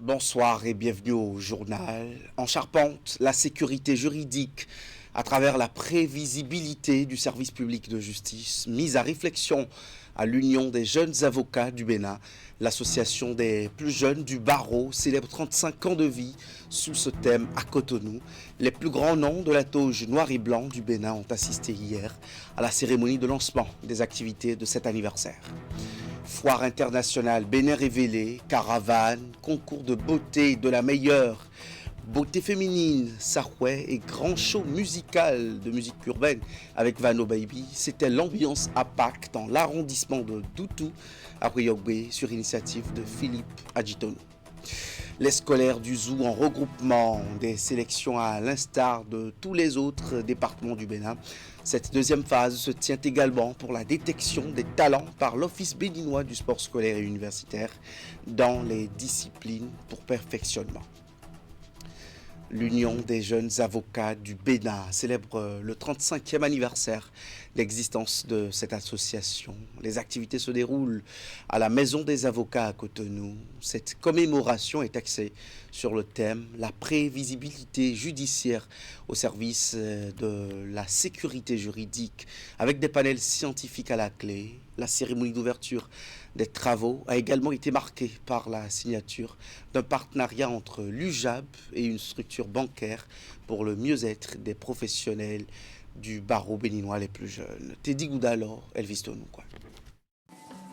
Bonsoir et bienvenue au journal. En charpente, la sécurité juridique à travers la prévisibilité du service public de justice, mise à réflexion à l'Union des jeunes avocats du Bénin. L'association des plus jeunes du barreau célèbre 35 ans de vie sous ce thème à Cotonou. Les plus grands noms de la toge noir et blanc du Bénin ont assisté hier à la cérémonie de lancement des activités de cet anniversaire. Foire internationale Bénin révélée, caravane, concours de beauté de la meilleure, beauté féminine, Saroué et grand show musical de musique urbaine avec Vano Baby. C'était l'ambiance à Pâques dans l'arrondissement de Doutou à Riogbe sur initiative de Philippe Adjitono. Les scolaires du Zoo en regroupement des sélections à l'instar de tous les autres départements du Bénin. Cette deuxième phase se tient également pour la détection des talents par l'Office béninois du sport scolaire et universitaire dans les disciplines pour perfectionnement. L'Union des jeunes avocats du Bénin célèbre le 35e anniversaire d'existence de cette association. Les activités se déroulent à la Maison des avocats à Cotonou. Cette commémoration est axée sur le thème « La prévisibilité judiciaire au service de la sécurité juridique » avec des panels scientifiques à la clé. La cérémonie d'ouverture des travaux a également été marquée par la signature d'un partenariat entre l'UJAB et une structure bancaire pour le mieux-être des professionnels du barreau béninois les plus jeunes. Teddy Goudalo, Elvis Tonouquoi.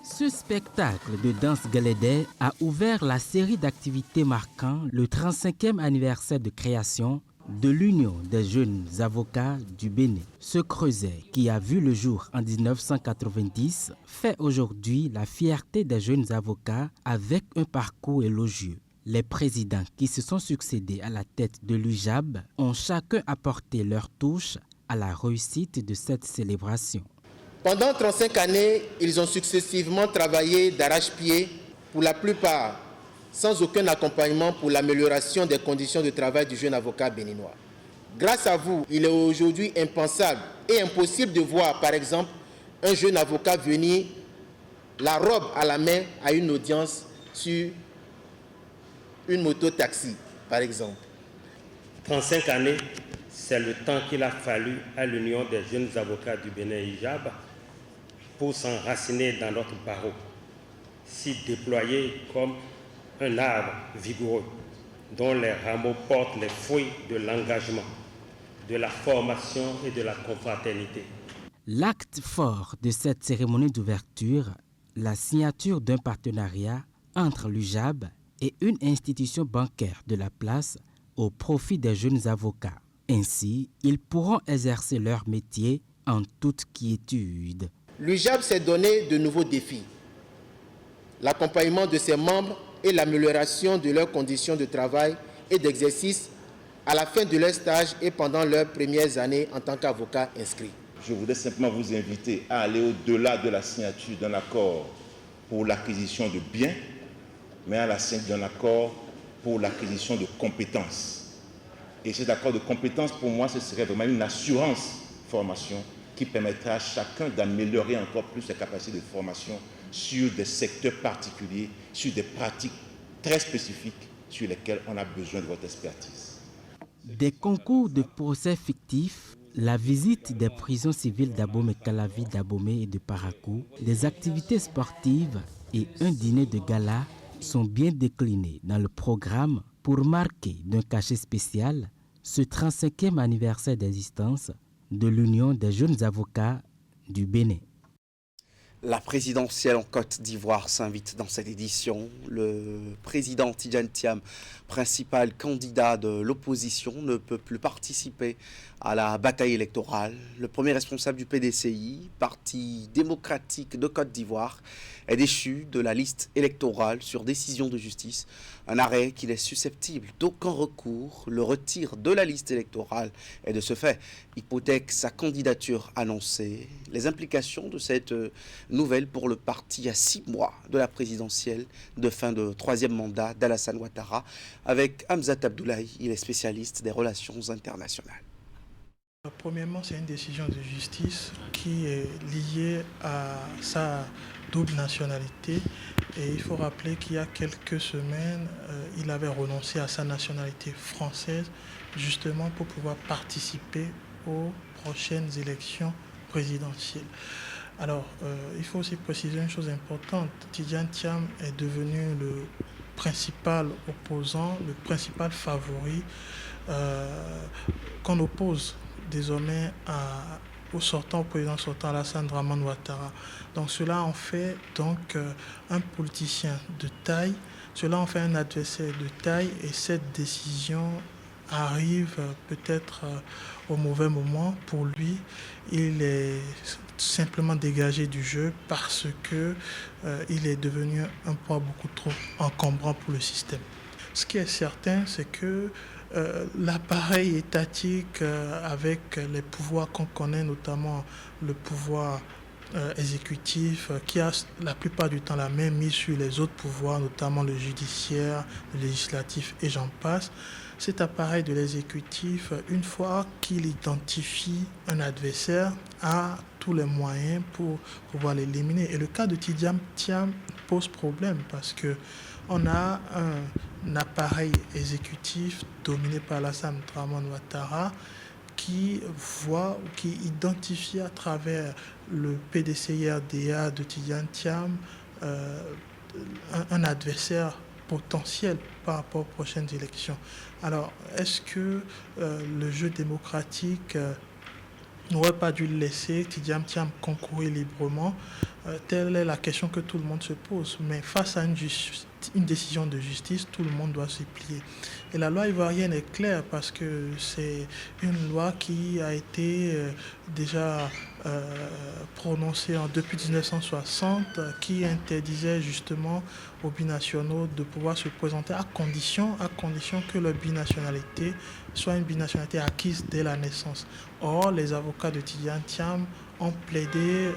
Ce spectacle de danse galédé a ouvert la série d'activités marquant le 35e anniversaire de création de l'Union des jeunes avocats du Bénin. Ce creuset, qui a vu le jour en 1990, fait aujourd'hui la fierté des jeunes avocats avec un parcours élogieux. Les présidents qui se sont succédés à la tête de l'UJAB ont chacun apporté leur touche à la réussite de cette célébration. Pendant 35 années, ils ont successivement travaillé d'arrache-pied, pour la plupart sans aucun accompagnement pour l'amélioration des conditions de travail du jeune avocat béninois. Grâce à vous, il est aujourd'hui impensable et impossible de voir, par exemple, un jeune avocat venir la robe à la main à une audience sur une moto-taxi, par exemple. 35 années, c'est le temps qu'il a fallu à l'Union des jeunes avocats du Bénin IJAB pour s'enraciner dans notre barreau, s'y déployer comme un arbre vigoureux dont les rameaux portent les fruits de l'engagement, de la formation et de la confraternité. L'acte fort de cette cérémonie d'ouverture, la signature d'un partenariat entre l'UJAB et une institution bancaire de la place au profit des jeunes avocats. Ainsi, ils pourront exercer leur métier en toute quiétude. L'UJAB s'est donné de nouveaux défis. L'accompagnement de ses membres et l'amélioration de leurs conditions de travail et d'exercice à la fin de leur stage et pendant leurs premières années en tant qu'avocat inscrit. Je voudrais simplement vous inviter à aller au-delà de la signature d'un accord pour l'acquisition de biens, mais à la signature d'un accord pour l'acquisition de compétences. Et cet accord de compétences, pour moi, ce serait vraiment une assurance formation qui permettra à chacun d'améliorer encore plus ses capacités de formation sur des secteurs particuliers, sur des pratiques très spécifiques sur lesquelles on a besoin de votre expertise. Des concours de procès fictifs, la visite des prisons civiles d'Abomey, Calavi, d'Abomey et de Parakou, des activités sportives et un dîner de gala sont bien déclinés dans le programme pour marquer d'un cachet spécial ce 35e anniversaire d'existence de l'Union des jeunes avocats du Bénin. La présidentielle en Côte d'Ivoire s'invite dans cette édition. Le président Tidjane Thiam, principal candidat de l'opposition, ne peut plus participer à la bataille électorale. Le premier responsable du PDCI, Parti démocratique de Côte d'Ivoire, est déchu de la liste électorale sur décision de justice. Un arrêt qui est susceptible d'aucun recours, le retire de la liste électorale et de ce fait hypothèque sa candidature annoncée. Les implications de cette nouvelle pour le parti à 6 mois de la présidentielle de fin de 3e mandat d'Alassane Ouattara avec Hamzat Abdoulaye, il est spécialiste des relations internationales. Premièrement, c'est une décision de justice qui est liée à sa double nationalité. Et il faut rappeler qu'il y a quelques semaines, il avait renoncé à sa nationalité française justement pour pouvoir participer aux prochaines élections présidentielles. Alors, il faut aussi préciser une chose importante. Tidjane Thiam est devenu le principal opposant, le principal favori qu'on oppose désormais au président sortant Alassane Dramane Ouattara. Donc cela en fait donc un politicien de taille, cela en fait un adversaire de taille, et cette décision arrive peut-être au mauvais moment pour lui. Il est simplement dégagé du jeu parce que il est devenu un poids beaucoup trop encombrant pour le système. Ce qui est certain, c'est que l'appareil étatique avec les pouvoirs qu'on connaît, notamment le pouvoir exécutif, qui a la plupart du temps la main mise sur les autres pouvoirs, notamment le judiciaire, le législatif et j'en passe. Cet appareil de l'exécutif, une fois qu'il identifie un adversaire, a tous les moyens pour pouvoir l'éliminer. Et le cas de Tidjane Thiam pose problème parce que on a un appareil exécutif dominé par Alassane Dramane Ouattara qui identifie à travers le PDCI-RDA de Tidjane Thiam un adversaire potentiel par rapport aux prochaines élections. Alors, est-ce que le jeu démocratique n'aurait pas dû laisser Tidjane Thiam concourir librement? Telle est la question que tout le monde se pose. Mais face à une décision de justice, tout le monde doit se plier. Et la loi ivoirienne est claire parce que c'est une loi qui a été déjà prononcée depuis 1960, qui interdisait justement aux binationaux de pouvoir se présenter à condition que leur binationalité soit une binationalité acquise dès la naissance. Or, les avocats de Tidjane Thiam ont plaidé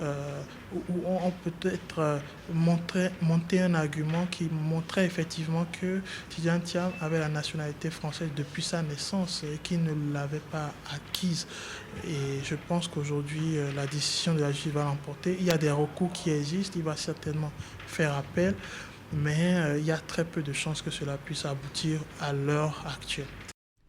ou ont peut-être monté un argument qui montrait effectivement que Tidjane Thiam avait la nationalité française depuis sa naissance et qu'il ne l'avait pas acquise. Et je pense qu'aujourd'hui, la décision de la justice va l'emporter. Il y a des recours qui existent, il va certainement faire appel, mais il y a très peu de chances que cela puisse aboutir à l'heure actuelle.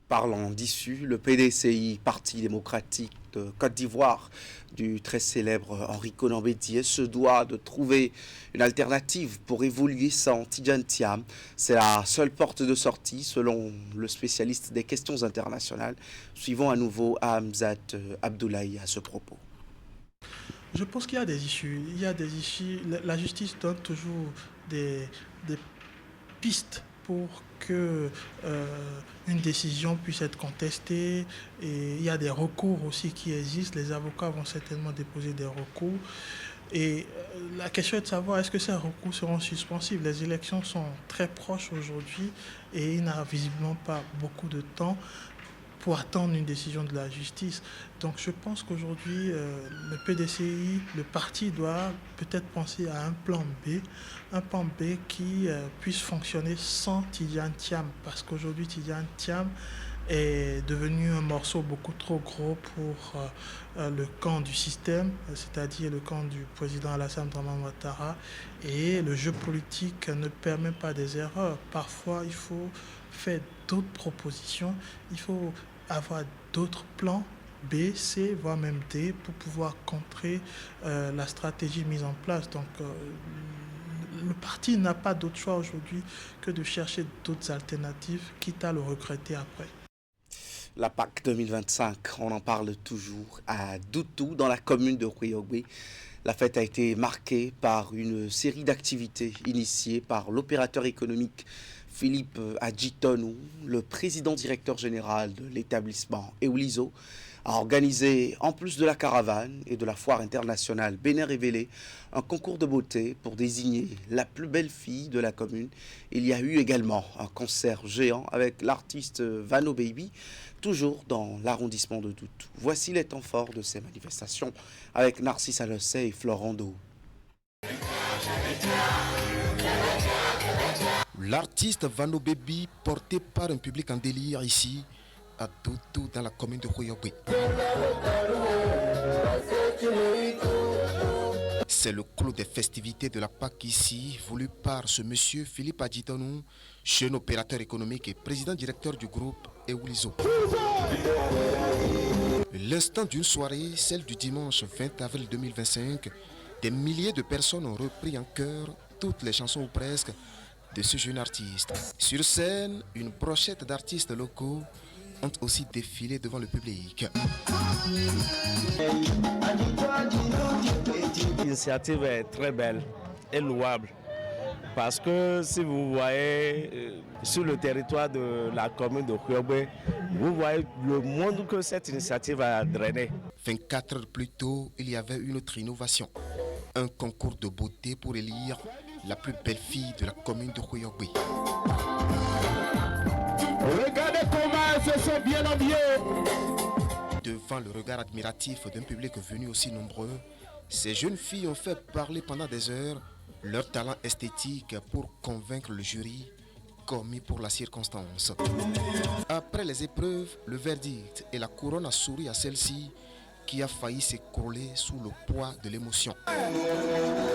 Parlant d'issue, le PDCI, Parti démocratique de Côte d'Ivoire, du très célèbre Henri Konan Bédié, se doit de trouver une alternative pour évoluer sans Tidjane Thiam. C'est la seule porte de sortie, selon le spécialiste des questions internationales. Suivons à nouveau Hamzat Abdoulaye à ce propos. Je pense qu'il y a des issues. La justice donne toujours des pistes pour que une décision puisse être contestée, et il y a des recours aussi qui existent. Les avocats vont certainement déposer des recours et la question est de savoir est-ce que ces recours seront suspensifs. Les élections sont très proches aujourd'hui et il n'a visiblement pas beaucoup de temps pour attendre une décision de la justice. Donc je pense qu'aujourd'hui, le PDCI, le parti, doit peut-être penser à un plan B qui puisse fonctionner sans Tidjane Thiam, parce qu'aujourd'hui Tidjane Thiam est devenu un morceau beaucoup trop gros pour le camp du système, c'est-à-dire le camp du président Alassane Dramane Ouattara, et le jeu politique ne permet pas des erreurs. Parfois, il faut faire d'autres propositions, il faut avoir d'autres plans B, C, voire même D pour pouvoir contrer la stratégie mise en place. Donc le parti n'a pas d'autre choix aujourd'hui que de chercher d'autres alternatives, quitte à le regretter après. La PAC 2025, on en parle toujours à Doutou, dans la commune de Rouiogbe. La fête a été marquée par une série d'activités initiées par l'opérateur économique Philippe Adjitonou, le président directeur général de l'établissement Eulizo, a organisé, en plus de la caravane et de la foire internationale Bénin Révélé, un concours de beauté pour désigner la plus belle fille de la commune. Il y a eu également un concert géant avec l'artiste Vano Baby, toujours dans l'arrondissement de Doutou. Voici les temps forts de ces manifestations avec Narcisse Alossé et Florent Do. L'artiste Vano Baby, porté par un public en délire ici, à Doutou, dans la commune de Rouiogbe. C'est le clou des festivités de la Pâque ici, voulu par ce monsieur Philippe Adjitonou, jeune opérateur économique et président directeur du groupe Ewulizo. L'instant d'une soirée, celle du dimanche 20 avril 2025, des milliers de personnes ont repris en chœur toutes les chansons ou presque de ce jeune artiste. Sur scène, une brochette d'artistes locaux ont aussi défilé devant le public. L'initiative est très belle et louable parce que si vous voyez sur le territoire de la commune de Kouyobe, vous voyez le monde que cette initiative a drainé. 24 heures plus tôt, il y avait une autre innovation. Un concours de beauté pour élire la plus belle fille de la commune de Kouyobe. Regardez comment elles se sont bien habillées. Devant le regard admiratif d'un public venu aussi nombreux, ces jeunes filles ont fait parler pendant des heures leur talent esthétique pour convaincre le jury, commis pour la circonstance. Après les épreuves, le verdict et la couronne a souri à celle-ci qui a failli s'écrouler sous le poids de l'émotion.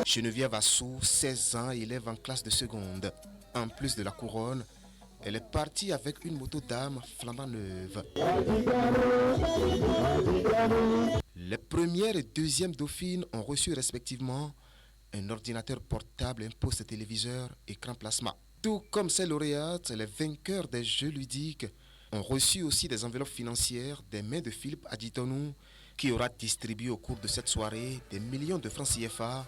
Geneviève Assou, 16 ans, élève en classe de seconde. En plus de la couronne, elle est partie avec une moto d'âme flambant neuve. Les premières et deuxièmes dauphines ont reçu respectivement un ordinateur portable, un poste téléviseur, écran plasma. Tout comme ces lauréates, les vainqueurs des jeux ludiques ont reçu aussi des enveloppes financières des mains de Philippe Adjitonou, qui aura distribué au cours de cette soirée des millions de francs CFA.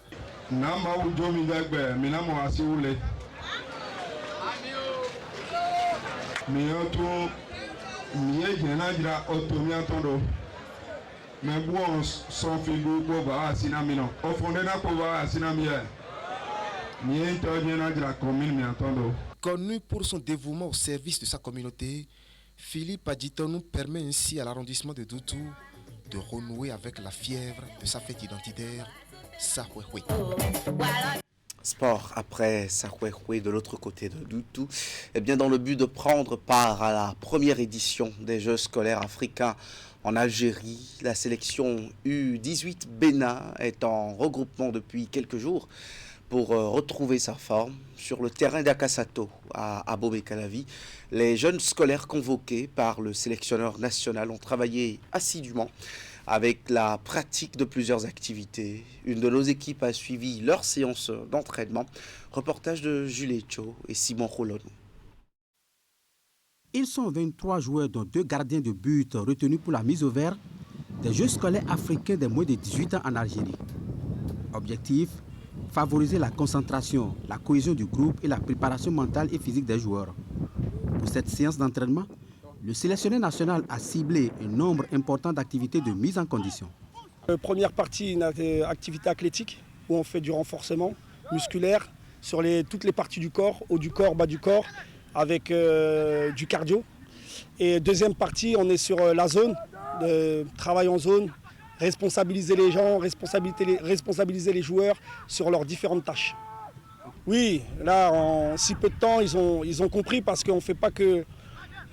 Connu pour son dévouement au service de sa communauté, Philippe Adjitonou permet ainsi à l'arrondissement de Doutou de renouer avec la fièvre de sa fête identitaire, Sahwehwe. Sport après Sahwehwe de l'autre côté de Doutou, eh bien dans le but de prendre part à la première édition des Jeux scolaires africains en Algérie, la sélection U18 Bénin est en regroupement depuis quelques jours pour retrouver sa forme sur le terrain d'Akasato à Abomey-Calavi. Les jeunes scolaires convoqués par le sélectionneur national ont travaillé assidûment avec la pratique de plusieurs activités. Une de nos équipes a suivi leur séance d'entraînement. Reportage de Jules Cho et Simon Rolon. Ils sont 23 joueurs dont 2 gardiens de but retenus pour la mise au vert des Jeux scolaires africains des moins de 18 ans en Algérie. Objectif, favoriser la concentration, la cohésion du groupe et la préparation mentale et physique des joueurs. Pour cette séance d'entraînement, le sélectionneur national a ciblé un nombre important d'activités de mise en condition. Première partie, une activité athlétique où on fait du renforcement musculaire sur toutes les parties du corps, haut du corps, bas du corps, avec du cardio. Et deuxième partie, on est sur la zone, travail en zone, responsabiliser les gens, responsabiliser les joueurs sur leurs différentes tâches. Oui, là, en si peu de temps, ils ont compris parce qu'on ne fait pas que...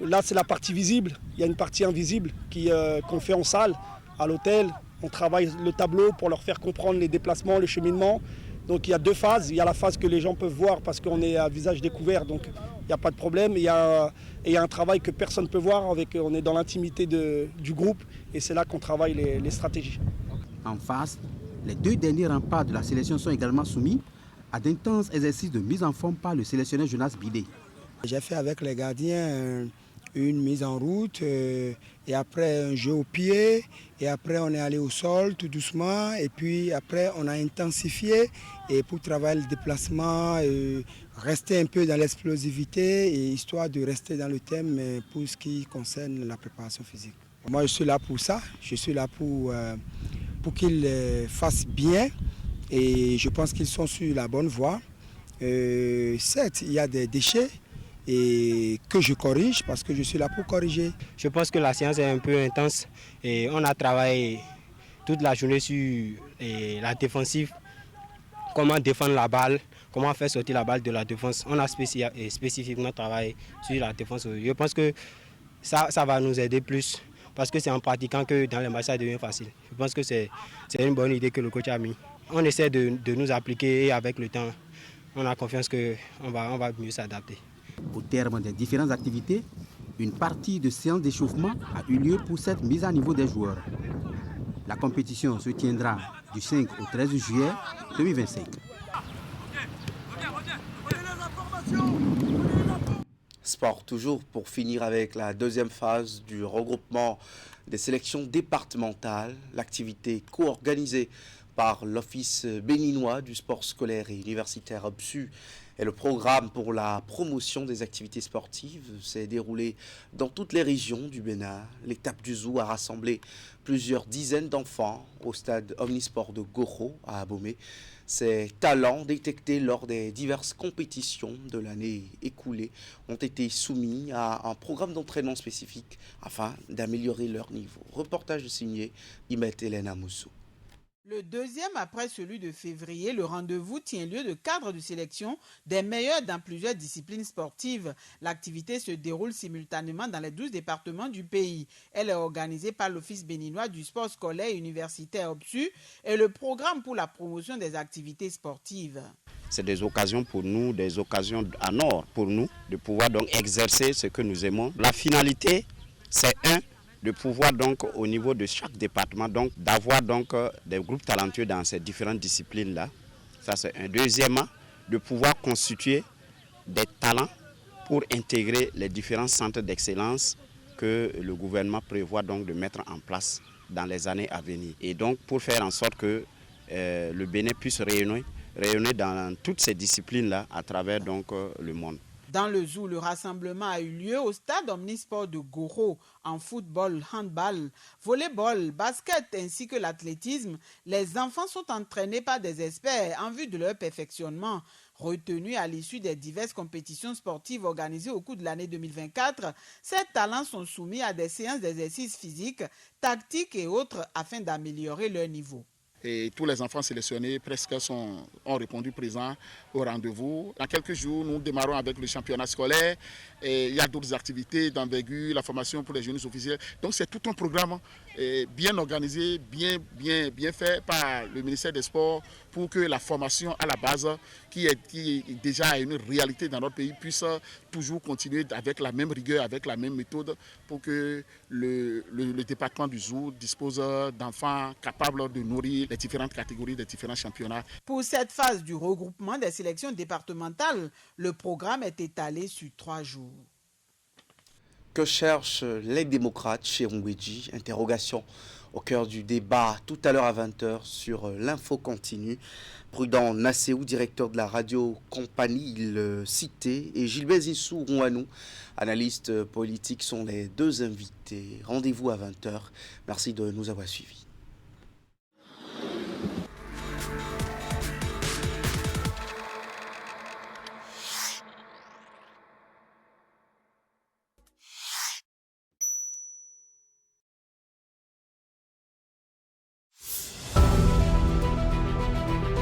Là, c'est la partie visible. Il y a une partie invisible qu'on fait en salle, à l'hôtel. On travaille le tableau pour leur faire comprendre les déplacements, le cheminement. Donc il y a 2 phases. Il y a la phase que les gens peuvent voir parce qu'on est à visage découvert, donc il n'y a pas de problème. Et il y a un travail que personne ne peut voir. On est dans l'intimité du groupe et c'est là qu'on travaille les stratégies. En face, les 2 derniers remparts de la sélection sont également soumis à d'intenses exercices de mise en forme par le sélectionneur Jonas Bidé. J'ai fait avec les gardiens une mise en route et après un jeu au pied et après on est allé au sol tout doucement et puis après on a intensifié et pour travailler le déplacement et rester un peu dans l'explosivité et histoire de rester dans le thème pour ce qui concerne la préparation physique. Moi je suis là pour ça, je suis là pour qu'ils fassent bien et je pense qu'ils sont sur la bonne voie. Certes, il y a des déchets et que je corrige parce que je suis là pour corriger. Je pense que la séance est un peu intense et on a travaillé toute la journée sur la défensive, comment défendre la balle, comment faire sortir la balle de la défense. On a spécifiquement travaillé sur la défense. Je pense que ça va nous aider plus parce que c'est en pratiquant que dans les matchs ça devient facile. Je pense que c'est une bonne idée que le coach a mis. on essaie de nous appliquer et avec le temps, on a confiance qu'on va mieux s'adapter. Au terme des différentes activités, une partie de séance d'échauffement a eu lieu pour cette mise à niveau des joueurs. La compétition se tiendra du 5 au 13 juillet 2025. Sport toujours pour finir avec la deuxième phase du regroupement des sélections départementales, l'activité co-organisée par l'Office béninois du sport scolaire et universitaire OPSU et le programme pour la promotion des activités sportives s'est déroulé dans toutes les régions du Bénin. L'étape du zoo a rassemblé plusieurs dizaines d'enfants au stade Omnisport de Goro à Abomey. Ces talents détectés lors des diverses compétitions de l'année écoulée ont été soumis à un programme d'entraînement spécifique afin d'améliorer leur niveau. Reportage signé Imet Elena Moussou. Le deuxième après celui de février, le rendez-vous tient lieu de cadre de sélection des meilleurs dans plusieurs disciplines sportives. L'activité se déroule simultanément dans les 12 départements du pays. Elle est organisée par l'Office béninois du sport scolaire et universitaire OPSU et le programme pour la promotion des activités sportives. C'est des occasions pour nous, des occasions en or pour nous de pouvoir donc exercer ce que nous aimons. La finalité, c'est de pouvoir donc au niveau de chaque département donc d'avoir donc des groupes talentueux dans ces différentes disciplines là. Ça c'est un. Deuxièmement, de pouvoir constituer des talents pour intégrer les différents centres d'excellence que le gouvernement prévoit donc de mettre en place dans les années à venir. Et donc pour faire en sorte que le Bénin puisse rayonner dans toutes ces disciplines là à travers donc le monde. Dans le zoo, le rassemblement a eu lieu au stade Omnisport de Goro en football, handball, volleyball, basket ainsi que l'athlétisme. Les enfants sont entraînés par des experts en vue de leur perfectionnement. Retenus à l'issue des diverses compétitions sportives organisées au cours de l'année 2024, ces talents sont soumis à des séances d'exercices physiques, tactiques et autres afin d'améliorer leur niveau. Et tous les enfants sélectionnés presque ont répondu présents au rendez-vous. Dans quelques jours, nous démarrons avec le championnat scolaire. Et il y a d'autres activités d'envergure, la formation pour les jeunes officiels. Donc c'est tout un programme bien organisé, bien fait par le ministère des Sports pour que la formation à la base, qui est déjà une réalité dans notre pays, puisse toujours continuer avec la même rigueur, avec la même méthode pour que le département du zoo dispose d'enfants capables de nourrir les différentes catégories des différents championnats. Pour cette phase du regroupement des sélections départementales, le programme est étalé sur 3 jours. Que cherchent les démocrates chez Rungweji? Interrogation au cœur du débat tout à l'heure à 20h sur l'info continue. Prudent Nasseou, directeur de la radio compagnie Il Cité, et Gilbert Zissou Rouanou, analyste politique, sont les deux invités. Rendez-vous à 20h. Merci de nous avoir suivis.